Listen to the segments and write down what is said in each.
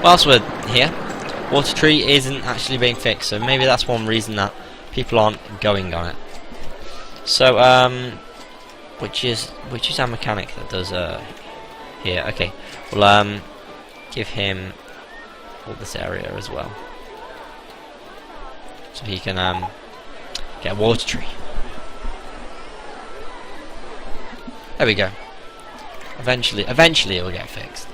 whilst we're here, water tree isn't actually being fixed, so maybe that's one reason that people aren't going on it. So which is our mechanic that does here? Okay, we'll give him all this area as well, so he can get a water tree. There we go. Eventually it will get fixed.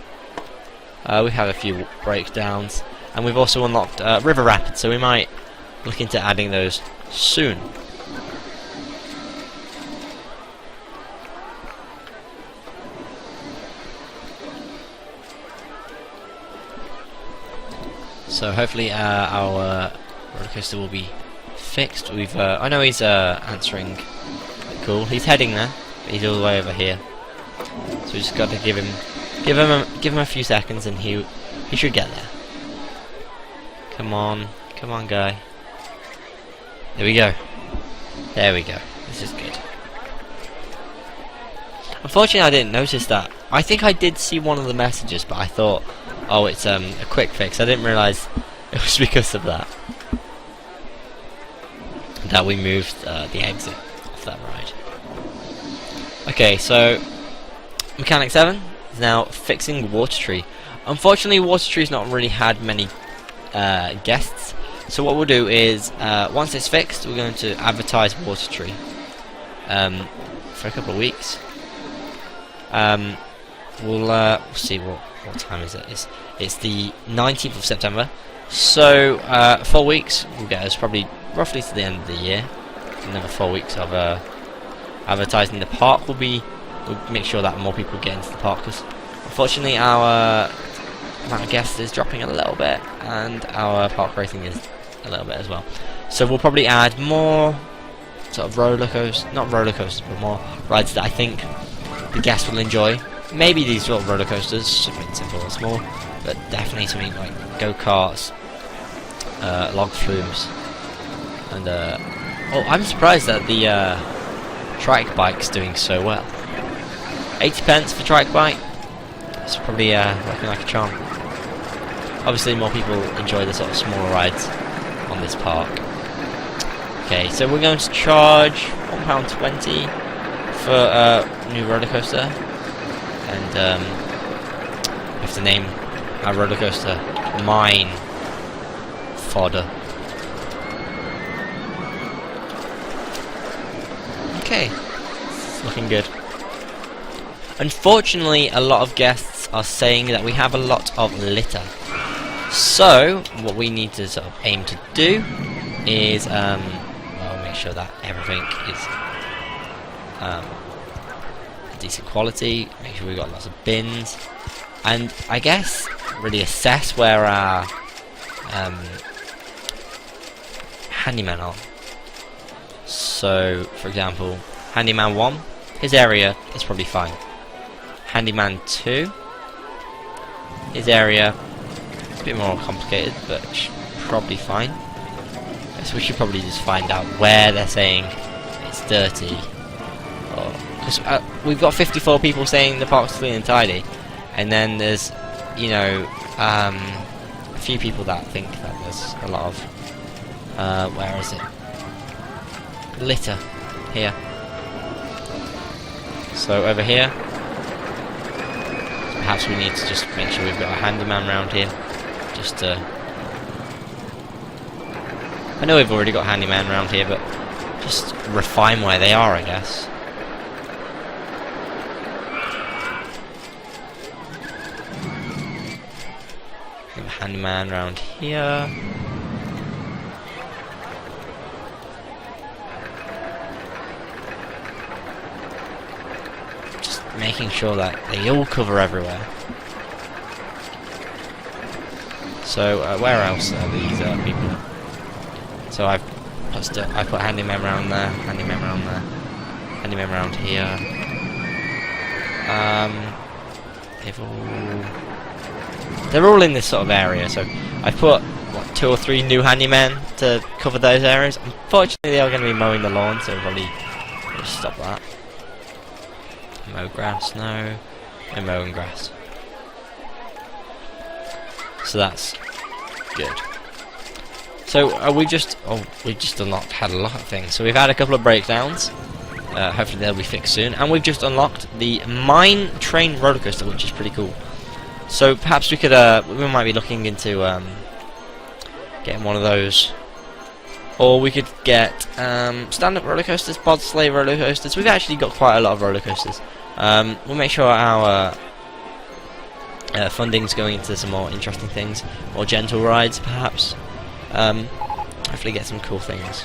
We have a few breakdowns, and we've also unlocked river rapids, so we might look into adding those soon. So hopefully our roller coaster will be fixed. We've I know he's answering. Cool. He's heading there, but he's all the way over here. So we just got to give him a few seconds, and he should get there. Come on, guy. There we go. There we go. This is good. Unfortunately, I didn't notice that. I think I did see one of the messages, but I thought, oh, it's a quick fix. I didn't realise it was because of that we moved the exit off that ride. Okay, so Mechanic 7 is now fixing the water tree. Unfortunately, water tree's not really had many guests. So what we'll do is, once it's fixed, we're going to advertise water tree for a couple of weeks. We'll see what time is it. It's the 19th of September. So 4 weeks will get us probably roughly to the end of the year. Another 4 weeks of advertising the park will make sure that more people get into the park, because unfortunately our amount of guests is dropping a little bit, and our park rating is a little bit as well. So we'll probably add more sort of not roller coasters, but more rides that I think the guests will enjoy. Maybe these sort of roller coasters, something simple and small, but definitely something like go-karts, log flumes, and oh, I'm surprised that the trike bike's doing so well. 80p for trike bike. It's probably working like a charm. Obviously, more people enjoy the sort of smaller rides on this park. Okay, so we're going to charge £1.20 for a new roller coaster, and we have to name our roller coaster Mine Fodder. Okay, it's looking good. Unfortunately, a lot of guests are saying that we have a lot of litter. So, what we need to sort of aim to do is, well, make sure that everything is decent quality, make sure we've got lots of bins, and I guess really assess where our handyman are. So, for example, handyman 1, his area is probably fine. Handyman 2, his area is a bit more complicated, but probably fine. So we should probably just find out where they're saying it's dirty. Because we've got 54 people saying the park's clean and tidy, and then there's, you know, a few people that think that there's a lot of where is it? Litter here. So over here, perhaps we need to just make sure we've got a handyman around here, just to. I know we've already got a handyman around here, but just refine where they are, I guess. We have a handyman around here. Just making sure that they all cover everywhere. So where else are these people? So I put handyman around there, handyman around there, handyman around here. They're all in this sort of area. So I put what, 2 or 3 new handymen to cover those areas. Unfortunately, they are going to be mowing the lawn, so probably just stop that. Mow grass, no mowing grass. so that's good. So we just unlocked, had a lot of things. So we've had a couple of breakdowns. Hopefully they'll be fixed soon. And we've just unlocked the mine train roller coaster, which is pretty cool. So perhaps we could, we might be looking into getting one of those, or we could get stand-up roller coasters, pod sleigh roller coasters. We've actually got quite a lot of roller coasters. We'll make sure our funding's going into some more interesting things, more gentle rides, perhaps. Hopefully get some cool things.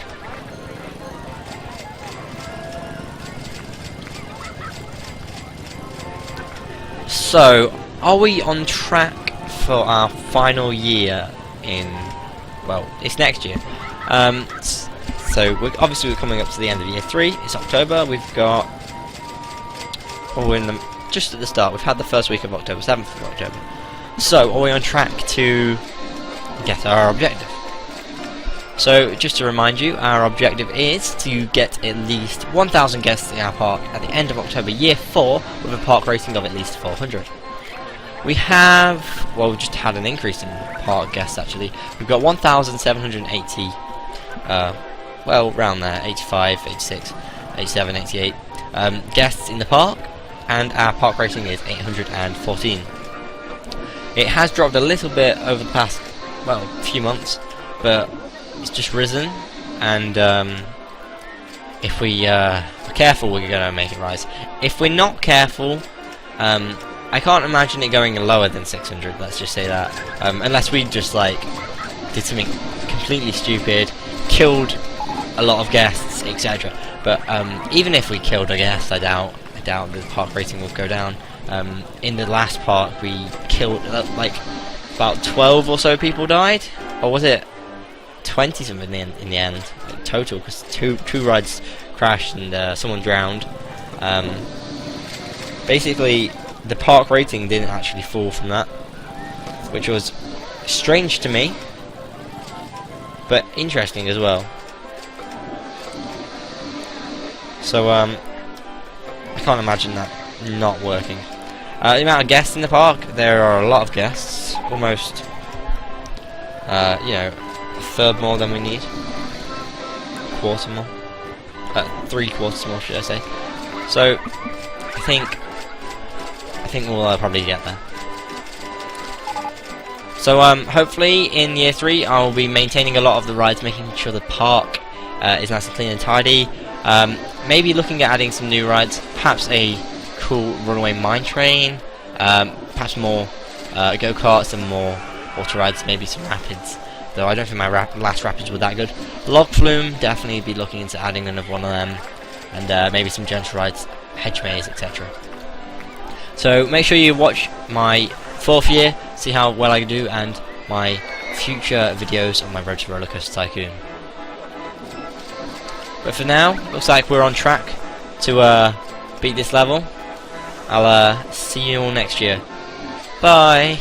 So, are we on track for our final year in, well, it's next year. So obviously we're coming up to the end of year 3. It's October. We've got, well, we're in just at the start. We've had the first week of October, 7th of October. So, are we on track to get our objective? So, just to remind you, our objective is to get at least 1,000 guests in our park at the end of October, year 4, with a park rating of at least 400. We have, well, we just had an increase in park guests actually. We've got 1,780, well, around there, 85, 86, 87, 88 guests in the park, and our park rating is 814. It has dropped a little bit over the past, well, few months, but it's just risen, and if we're careful, we're going to make it rise. If we're not careful, I can't imagine it going lower than 600, let's just say that, unless we just like did something completely stupid, killed a lot of guests, etc. But even if we killed a guest, I doubt the park rating will go down. In the last park we killed like about 12 or so people died, or was it 20 something in the end total, because two rides crashed and someone drowned. Basically the park rating didn't actually fall from that, which was strange to me, but interesting as well. So I can't imagine that not working. The amount of guests in the park, there are a lot of guests, almost you know, a third more than we need, quarter more, 3/4 more should I say. So I think we'll probably get there. So hopefully in year 3 I'll be maintaining a lot of the rides, making sure the park is nice and clean and tidy. Maybe looking at adding some new rides, perhaps a cool runaway mine train, perhaps more go-karts and more water rides, maybe some rapids, though I don't think my last rapids were that good. Log flume, definitely be looking into adding another one of them, and maybe some gentle rides, hedge maze, etc. So make sure you watch my 4th year, see how well I do, and my future videos on my road to RollerCoaster Tycoon. But for now, looks like we're on track to beat this level. I'll see you all next year. Bye!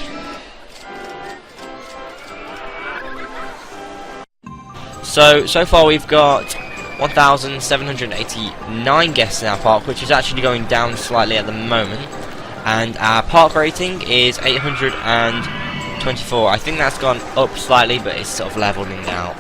So far we've got 1,789 guests in our park, which is actually going down slightly at the moment. And our park rating is 824. I think that's gone up slightly, but it's sort of leveling out.